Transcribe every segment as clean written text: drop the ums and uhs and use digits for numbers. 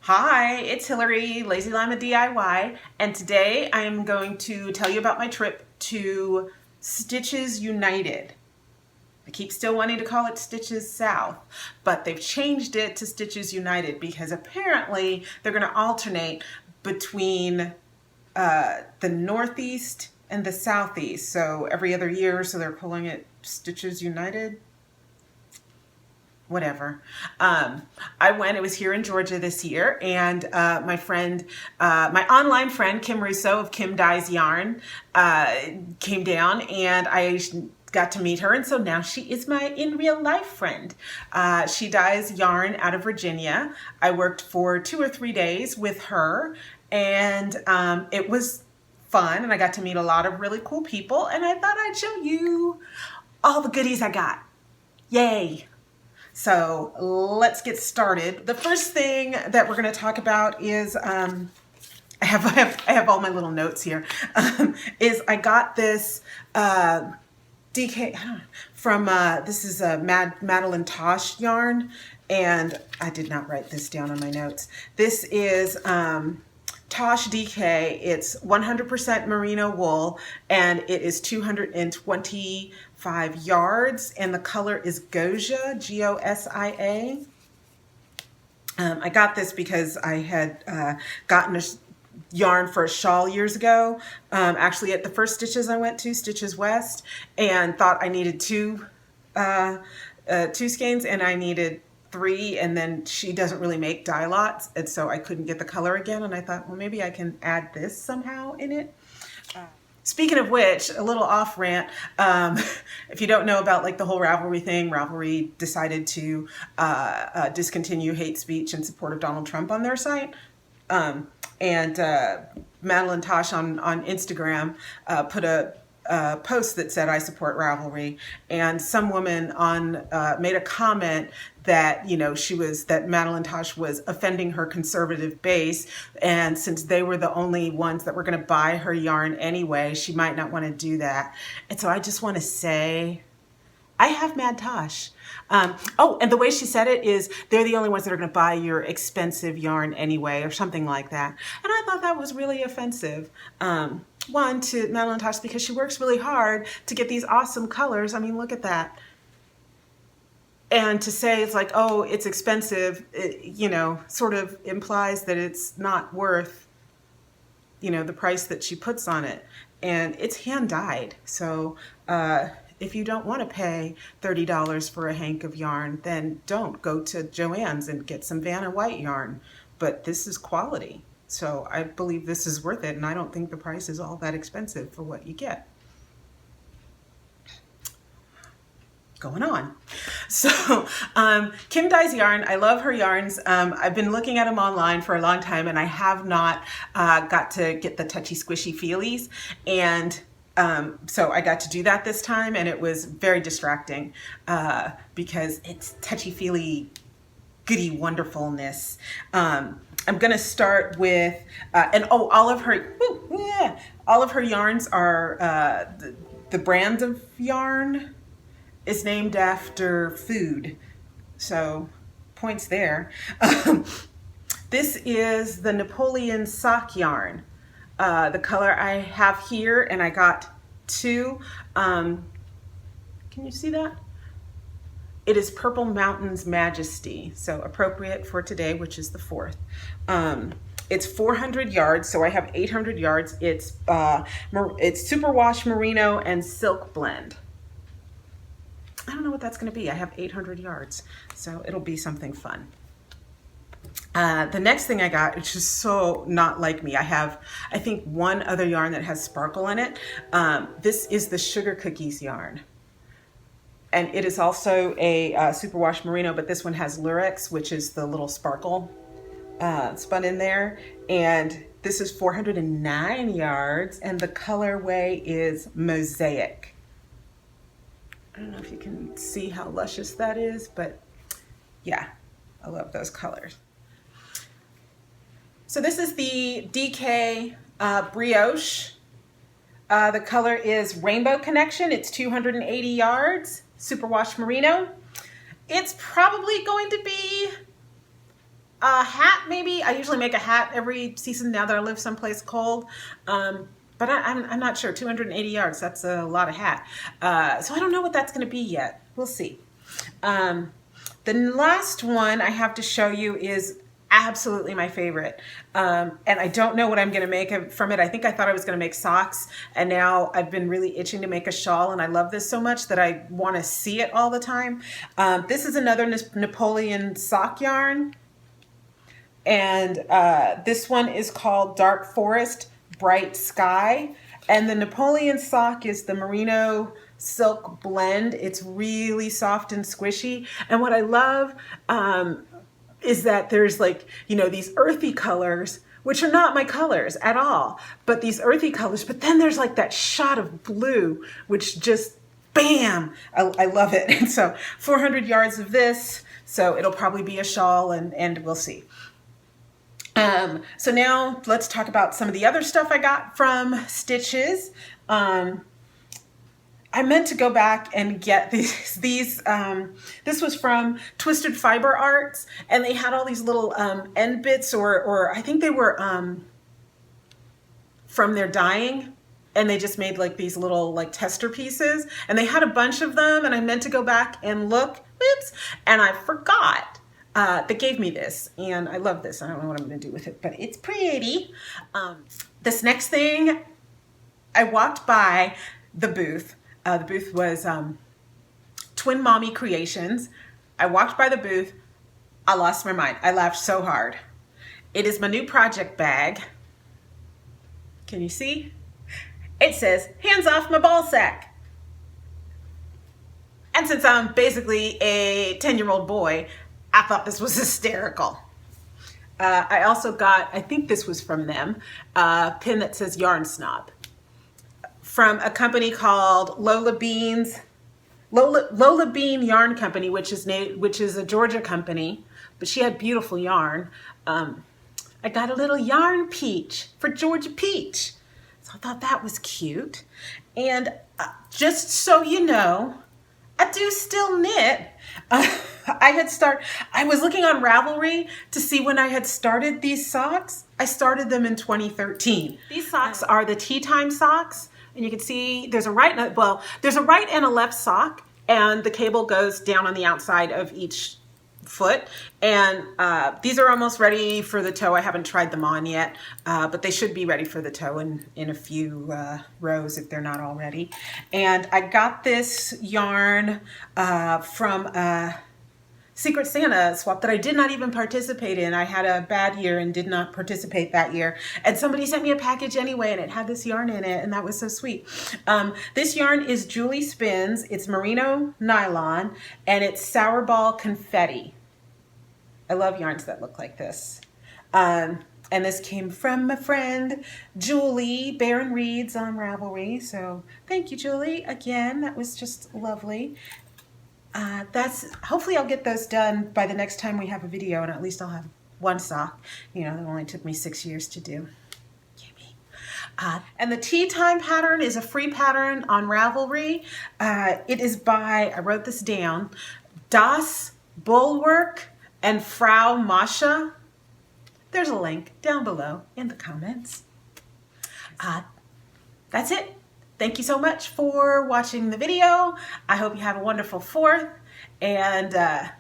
Hi, it's Hillary, Lazy Llama DIY, and today I am going to tell you about my trip to Stitches United. I keep still wanting to call it Stitches South, but they've changed it to Stitches United because apparently they're going to alternate between the Northeast and the Southeast. So every other year, so they're calling it Stitches United. Whatever. I went, it was here in Georgia this year, and my friend, my online friend, Kim Russo of Kim Dyes Yarn, came down, and I got to meet her, and so now she is my in real life friend. She dyes yarn out of Virginia. I worked for 2 or 3 days with her, and it was fun, and I got to meet a lot of really cool people, and I thought I'd show you all the goodies I got. Yay! So let's get started. The first thing that we're going to talk about is I have all my little notes here. Is I got this DK from this is a Madeline Tosh yarn, and I did not write this down on my notes. This is Tosh DK. It's 100% merino wool, and it is 225 yards, and the color is Gosia, G-O-S-I-A. I got this because I had gotten a yarn for a shawl years ago, actually at the first Stitches I went to, Stitches West, and thought I needed two skeins, and I needed 3, and then she doesn't really make dye lots, and so I couldn't get the color again, and I thought, well, maybe I can add this somehow in it. Speaking of which, a little off rant, if you don't know about like the whole Ravelry thing, Ravelry decided to discontinue hate speech in support of Donald Trump on their site. And Madeline Tosh on Instagram put a post that said, I support Ravelry, and some woman made a comment that, you know, that Madeline Tosh was offending her conservative base, and since they were the only ones that were going to buy her yarn anyway, she might not want to do that. And so I just want to say, I have Mad Tosh. Oh, and the way she said it is, they're the only ones that are going to buy your expensive yarn anyway, or something like that. And I thought that was really offensive. One, to Madeline Tosh, because she works really hard to get these awesome colors. I mean, look at that. And to say it's like, oh, it's expensive, you know, sort of implies that it's not worth, you know, the price that she puts on it. And it's hand dyed. So if you don't want to pay $30 for a hank of yarn, then don't go to Joann's and get some Vanna White yarn. But this is quality. So I believe this is worth it, and I don't think the price is all that expensive for what you get. Going on. So Kim Dyes Yarn, I love her yarns. I've been looking at them online for a long time, and I have not got to get the touchy squishy feelies, and so I got to do that this time, and it was very distracting because it's touchy-feely goody wonderfulness. I'm gonna start with, and oh, all of her yarns are, the brand of yarn is named after food. So points there. This is the Napoleon sock yarn. The color I have here, and I got 2. Can you see that? It is Purple Mountain's Majesty, so appropriate for today, which is the 4th. It's 400 yards, so I have 800 yards. It's superwash merino and silk blend. I don't know what that's going to be. I have 800 yards, so it'll be something fun. The next thing I got, which is so not like me, I have, I think, one other yarn that has sparkle in it. This is the Sugar Cookies yarn. And it is also a superwash merino, but this one has lurex, which is the little sparkle spun in there. And this is 409 yards, and the colorway is Mosaic. I don't know if you can see how luscious that is, but yeah, I love those colors. So this is the DK Brioche. The color is Rainbow Connection. It's 280 yards, superwash merino. It's probably going to be A hat, maybe. I usually make a hat every season now that I live someplace cold. But I'm not sure. 280 yards, that's a lot of hat. So I don't know what that's going to be yet. We'll see. The last one I have to show you is absolutely my favorite. And I don't know what I'm going to make from it. I think I thought I was going to make socks, and now I've been really itching to make a shawl, and I love this so much that I want to see it all the time. This is another Napoleon sock yarn, and this one is called Dark Forest Bright Sky, and the Napoleon sock is the merino silk blend. It's really soft and squishy, and what I love is that there's like, you know, these earthy colors, which are not my colors at all, but these earthy colors, but then there's like that shot of blue, which just bam, I love it. And so 400 yards of this, so it'll probably be a shawl, and we'll see. So now let's talk about some of the other stuff I got from Stitches. I meant to go back and get these this was from Twisted Fiber Arts, and they had all these little end bits, or I think they were from their dyeing, and they just made like these little like tester pieces, and they had a bunch of them, and I meant to go back and look, oops, and I forgot. They gave me this, and I love this. I don't know what I'm going to do with it, but it's pretty. This next thing, I walked by the booth. The booth was Twin Mommy Creations. I walked by the booth. I lost my mind. I laughed so hard. It is my new project bag. Can you see? It says, "Hands off my ball sack." And since I'm basically a 10-year-old boy, I thought this was hysterical. I also got, I think this was from them, a pin that says Yarn Snob, from a company called Lola Bean Yarn Company, which is a Georgia company, but she had beautiful yarn. I got a little yarn peach for Georgia Peach, so I thought that was cute. And just so you know, I do still knit. I was looking on Ravelry to see when I had started these socks. I started them in 2013. These socks are the Tea Time socks, and you can see there's a right and a left sock, and the cable goes down on the outside of each foot, and these are almost ready for the toe. I haven't tried them on yet, but they should be ready for the toe in a few rows if they're not already. And I got this yarn from a Secret Santa swap that I did not even participate in. I had a bad year and did not participate that year, and somebody sent me a package anyway, and it had this yarn in it, and that was so sweet. This yarn is Julie Spins. It's merino nylon, and it's Sour Ball Confetti. I love yarns that look like this. And this came from my friend Julie Barron Reads on Ravelry. So thank you, Julie. Again, that was just lovely. Hopefully I'll get those done by the next time we have a video, and at least I'll have one sock. You know, that only took me 6 years to do. And the Tea Time pattern is a free pattern on Ravelry. It is by, I wrote this down, Das Bulwark and Frau Masha. There's a link down below in the comments. That's it. Thank you so much for watching the video. I hope you have a wonderful 4th, and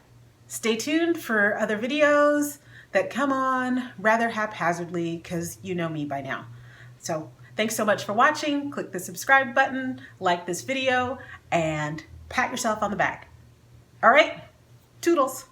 stay tuned for other videos that come on rather haphazardly, because you know me by now. So thanks so much for watching. Click the subscribe button, like this video, and pat yourself on the back. All right, toodles.